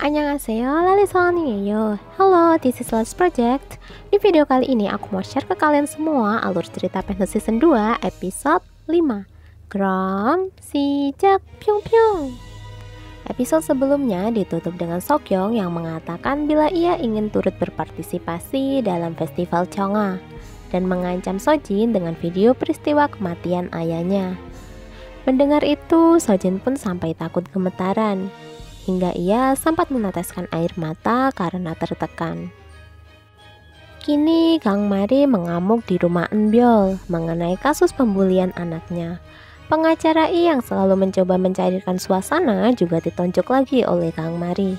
Annyeonghaseyo, Lalisaningyeyo. Halo, this is Last Project. Di video kali ini aku mau share ke kalian semua alur cerita Fantasy Season 2 episode 5. Krom Sijak Pyung Pyung. Episode sebelumnya ditutup dengan Seokyeong yang mengatakan bila ia ingin turut berpartisipasi dalam festival Cheonga dan mengancam Sojin dengan video peristiwa kematian ayahnya. Mendengar itu, Sojin pun sampai takut gemetaran, hingga ia sempat meneteskan air mata karena tertekan. Kini Kang Mari mengamuk di rumah Eunbyul mengenai kasus pembulian anaknya. Pengacara I yang selalu mencoba mencairkan suasana juga ditonjok lagi oleh Kang Mari.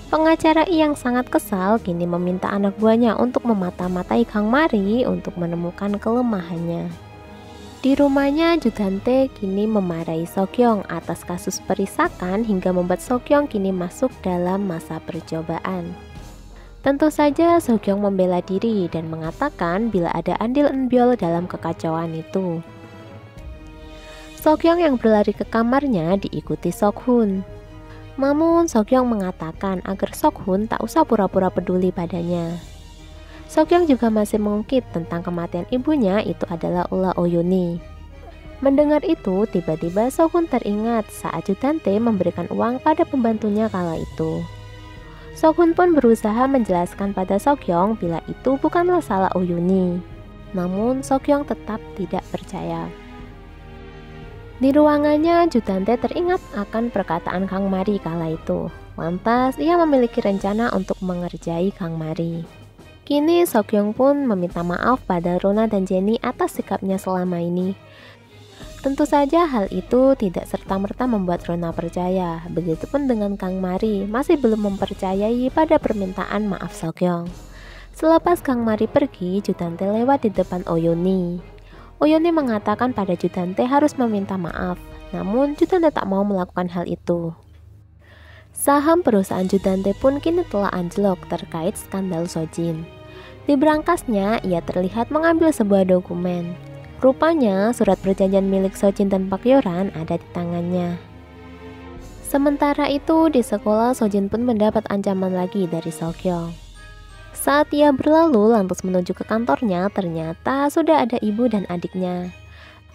Pengacara I yang sangat kesal kini meminta anak buahnya untuk memata-matai Kang Mari untuk menemukan kelemahannya. Di rumahnya, Judante kini memarahi Seokyeong atas kasus perisakan hingga membuat Seokyeong kini masuk dalam masa percobaan. Tentu saja Seokyeong membela diri dan mengatakan bila ada andil Eunbyul dalam kekacauan itu. Seokyeong yang berlari ke kamarnya diikuti Seokhun. Namun Seokyeong mengatakan agar Seokhun tak usah pura-pura peduli padanya. Seokyeong juga masih mengungkit tentang kematian ibunya itu adalah ulah Oyuni. Mendengar itu, tiba-tiba Seokhun teringat saat Judante memberikan uang pada pembantunya kala itu. Seokhun pun berusaha menjelaskan pada Seokyeong bila itu bukanlah salah Oyuni. Namun Seokyeong tetap tidak percaya. Di ruangannya, Judante teringat akan perkataan Kang Mari kala itu. Lantas ia memiliki rencana untuk mengerjai Kang Mari. Kini Seokyeong pun meminta maaf pada Rona dan Jenny atas sikapnya selama ini. Tentu saja hal itu tidak serta-merta membuat Rona percaya. Begitupun dengan Kang Mari, masih belum mempercayai pada permintaan maaf Seokyeong. Selepas Kang Mari pergi, Judante lewat di depan Oyuni. Oyuni mengatakan pada Judante harus meminta maaf, namun Judante tak mau melakukan hal itu. Saham perusahaan Judante pun kini telah anjlok terkait skandal Sojin. Di berangkasnya, ia terlihat mengambil sebuah dokumen. Rupanya, surat perjanjian milik Sojin dan Pak Yoran ada di tangannya. Sementara itu, di sekolah Sojin pun mendapat ancaman lagi dari Seokyeong. Saat ia berlalu lantas menuju ke kantornya, ternyata sudah ada ibu dan adiknya.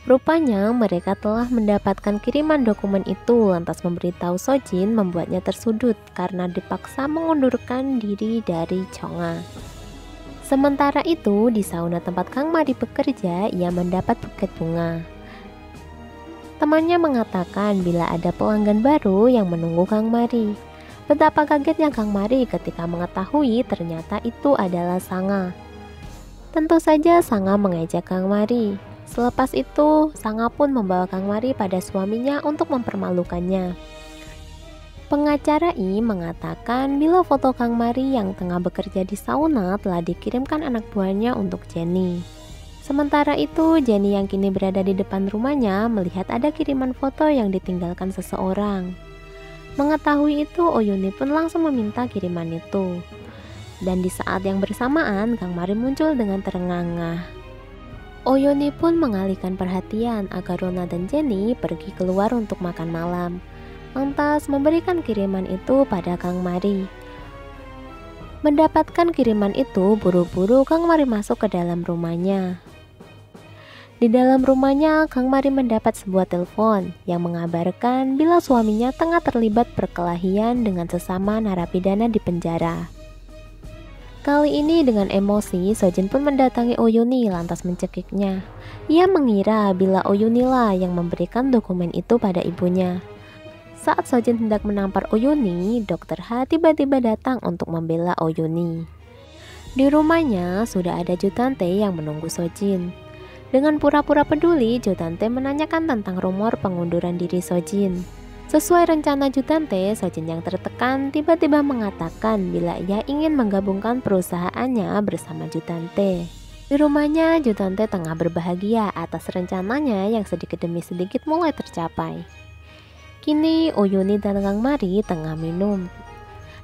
Rupanya mereka telah mendapatkan kiriman dokumen itu lantas memberitahu Sojin membuatnya tersudut karena dipaksa mengundurkan diri dari Cheonga. Sementara itu di sauna tempat Kang Mari bekerja ia mendapat buket bunga. Temannya mengatakan bila ada pelanggan baru yang menunggu Kang Mari. Betapa kagetnya Kang Mari ketika mengetahui ternyata itu adalah Sanga. Tentu saja Sanga mengejek Kang Mari. Selepas itu, Sanga pun membawa Kang Mari pada suaminya untuk mempermalukannya. Pengacara I mengatakan bila foto Kang Mari yang tengah bekerja di sauna telah dikirimkan anak buahnya untuk Jenny. Sementara itu, Jenny yang kini berada di depan rumahnya melihat ada kiriman foto yang ditinggalkan seseorang. Mengetahui itu, Oyuni pun langsung meminta kiriman itu. Dan di saat yang bersamaan, Kang Mari muncul dengan terengah-engah. Oyuni pun mengalihkan perhatian agar Rona dan Jenny pergi keluar untuk makan malam. Lantas memberikan kiriman itu pada Kang Mari. Mendapatkan kiriman itu, buru-buru Kang Mari masuk ke dalam rumahnya. Di dalam rumahnya, Kang Mari mendapat sebuah telepon yang mengabarkan bila suaminya tengah terlibat perkelahian dengan sesama narapidana di penjara. Kali ini dengan emosi, Sojin pun mendatangi Oyuni lantas mencekiknya. Ia mengira bila Oyuni lah yang memberikan dokumen itu pada ibunya. Saat Sojin hendak menampar Oyuni, Dr. H tiba-tiba datang untuk membela Oyuni. Di rumahnya sudah ada Judante yang menunggu Sojin. Dengan pura-pura peduli, Judante menanyakan tentang rumor pengunduran diri Sojin. Sesuai rencana Judante, Sojin yang tertekan tiba-tiba mengatakan bila ia ingin menggabungkan perusahaannya bersama Judante. Di rumahnya, Judante tengah berbahagia atas rencananya yang sedikit demi sedikit mulai tercapai. Kini Oyuni dan Kang Mari tengah minum.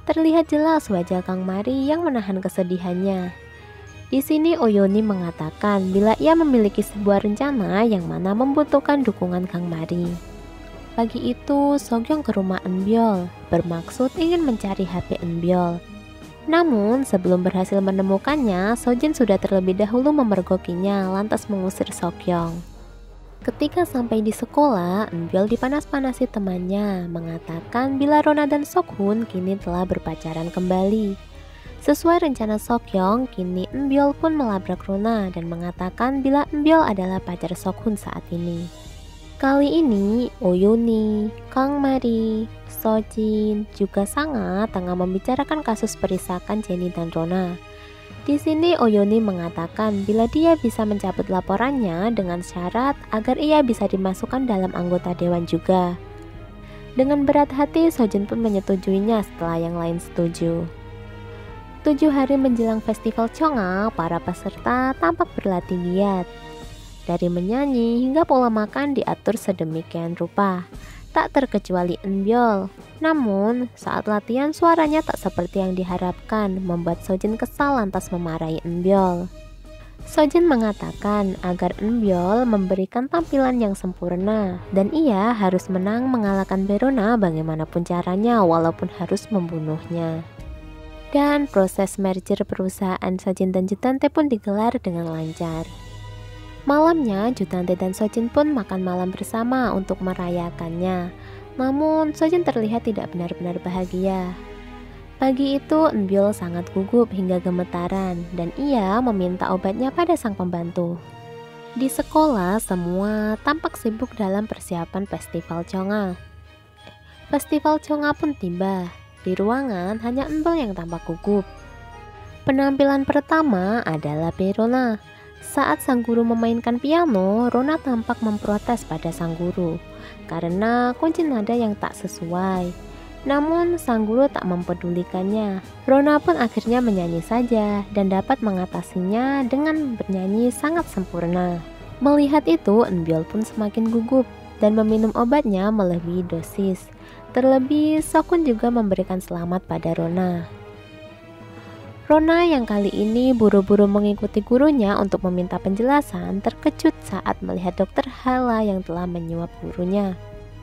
Terlihat jelas wajah Kang Mari yang menahan kesedihannya. Di sini Oyuni mengatakan bila ia memiliki sebuah rencana yang mana membutuhkan dukungan Kang Mari. Pagi itu, Seokyeong ke rumah Eunbyul, bermaksud ingin mencari HP Eunbyul. Namun, sebelum berhasil menemukannya, Sojin sudah terlebih dahulu memergokinya, lantas mengusir Seokyeong. Ketika sampai di sekolah, Eunbyul dipanas-panasi temannya, mengatakan bila Rona dan Seokhun kini telah berpacaran kembali. Sesuai rencana Seokyeong, kini Eunbyul pun melabrak Rona dan mengatakan bila Eunbyul adalah pacar Seokhun saat ini. Kali ini, Oyuni, Kang Mari, Sojin juga sangat tengah membicarakan kasus perisakan Jennie dan Rona. Di sini Oyuni mengatakan bila dia bisa mencabut laporannya dengan syarat agar ia bisa dimasukkan dalam anggota dewan juga. Dengan berat hati, Sojin pun menyetujuinya setelah yang lain setuju. 7 hari menjelang festival Cheongga, para peserta tampak berlatih giat. Dari menyanyi hingga pola makan diatur sedemikian rupa, tak terkecuali Eunbyul. Namun, saat latihan suaranya tak seperti yang diharapkan, membuat Sojin kesal lantas memarahi Eunbyul. Sojin mengatakan agar Eunbyul memberikan tampilan yang sempurna, dan ia harus menang mengalahkan Verona bagaimanapun caranya walaupun harus membunuhnya. Dan proses merger perusahaan Sojin dan Jutante pun digelar dengan lancar. Malamnya, Jutante dan Sojin pun makan malam bersama untuk merayakannya. Namun, Sojin terlihat tidak benar-benar bahagia. Pagi itu, Eunbyul sangat gugup hingga gemetaran, dan ia meminta obatnya pada sang pembantu. Di sekolah, semua tampak sibuk dalam persiapan festival Cheongga. Festival Cheongga pun tiba. Di ruangan, hanya Eunbyul yang tampak gugup. Penampilan pertama adalah Verona. Saat sang guru memainkan piano, Rona tampak memprotes pada sang guru karena kunci nada yang tak sesuai. Namun sang guru tak mempedulikannya. Rona pun akhirnya menyanyi saja dan dapat mengatasinya dengan bernyanyi sangat sempurna. Melihat itu, Eunbyul pun semakin gugup dan meminum obatnya melebihi dosis. Terlebih, Seokhun juga memberikan selamat pada Rona. Rona yang kali ini buru-buru mengikuti gurunya untuk meminta penjelasan terkejut saat melihat Dokter Hala yang telah menyuap gurunya.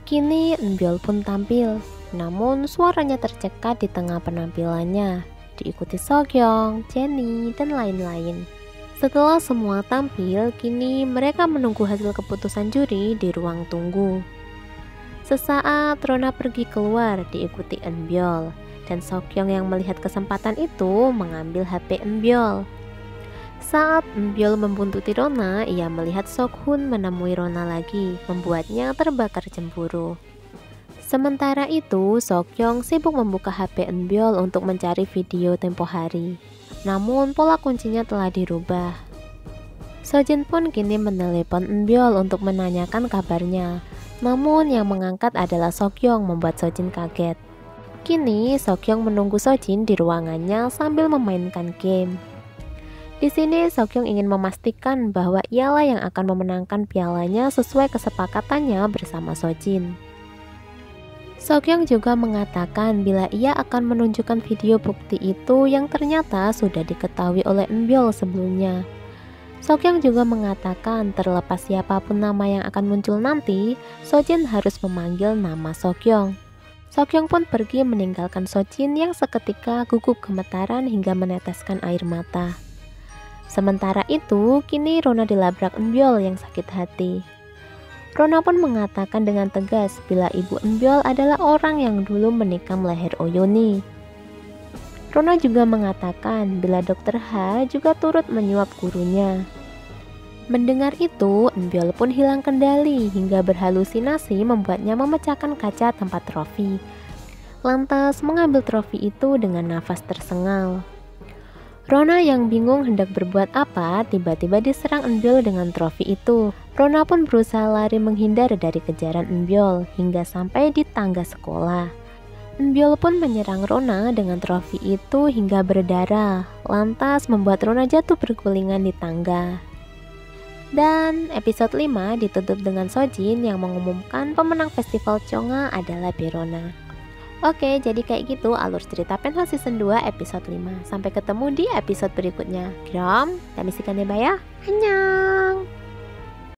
Kini Eunbyul pun tampil, namun suaranya tercekat di tengah penampilannya, diikuti Seokyeong, Jennie, dan lain-lain. Setelah semua tampil, kini mereka menunggu hasil keputusan juri di ruang tunggu. Sesaat Rona pergi keluar diikuti Eunbyul. Dan Seokyeong yang melihat kesempatan itu mengambil HP Eunbyul. Saat Eunbyul membuntuti Rona, ia melihat Seokhun menemui Rona lagi, membuatnya terbakar cemburu. Sementara itu, Seokyeong sibuk membuka HP Eunbyul untuk mencari video tempo hari. Namun pola kuncinya telah dirubah. Sojin pun kini menelepon Eunbyul untuk menanyakan kabarnya. Namun yang mengangkat adalah Seokyeong, membuat Sojin kaget. Kini, Seokyeong menunggu Sojin di ruangannya sambil memainkan game. Di sini, Seokyeong ingin memastikan bahwa ialah yang akan memenangkan pialanya sesuai kesepakatannya bersama Sojin. Seokyeong juga mengatakan bila ia akan menunjukkan video bukti itu yang ternyata sudah diketahui oleh Eunbyul sebelumnya. Seokyeong juga mengatakan terlepas siapapun nama yang akan muncul nanti, Sojin harus memanggil nama Seokyeong. Seokyeong pun pergi meninggalkan Sojin yang seketika gugup gemetaran hingga meneteskan air mata. Sementara itu, kini Rona dilabrak Eunbyul yang sakit hati. Rona pun mengatakan dengan tegas bila ibu Eunbyul adalah orang yang dulu menikam leher Oyuni. Rona juga mengatakan bila Dokter Ha juga turut menyuap gurunya. Mendengar itu, Eunbyul pun hilang kendali hingga berhalusinasi membuatnya memecahkan kaca tempat trofi. Lantas mengambil trofi itu dengan nafas tersengal. Rona yang bingung hendak berbuat apa, tiba-tiba diserang Eunbyul dengan trofi itu. Rona pun berusaha lari menghindar dari kejaran Eunbyul hingga sampai di tangga sekolah. Eunbyul pun menyerang Rona dengan trofi itu hingga berdarah, lantas membuat Rona jatuh bergulingan di tangga. Dan episode 5 ditutup dengan Sojin yang mengumumkan pemenang festival Cheongga adalah Verona. Oke, jadi kayak gitu alur cerita Penthouse Season 2 episode 5. Sampai ketemu di episode berikutnya. Kram, kami sikan ya, Annyeong.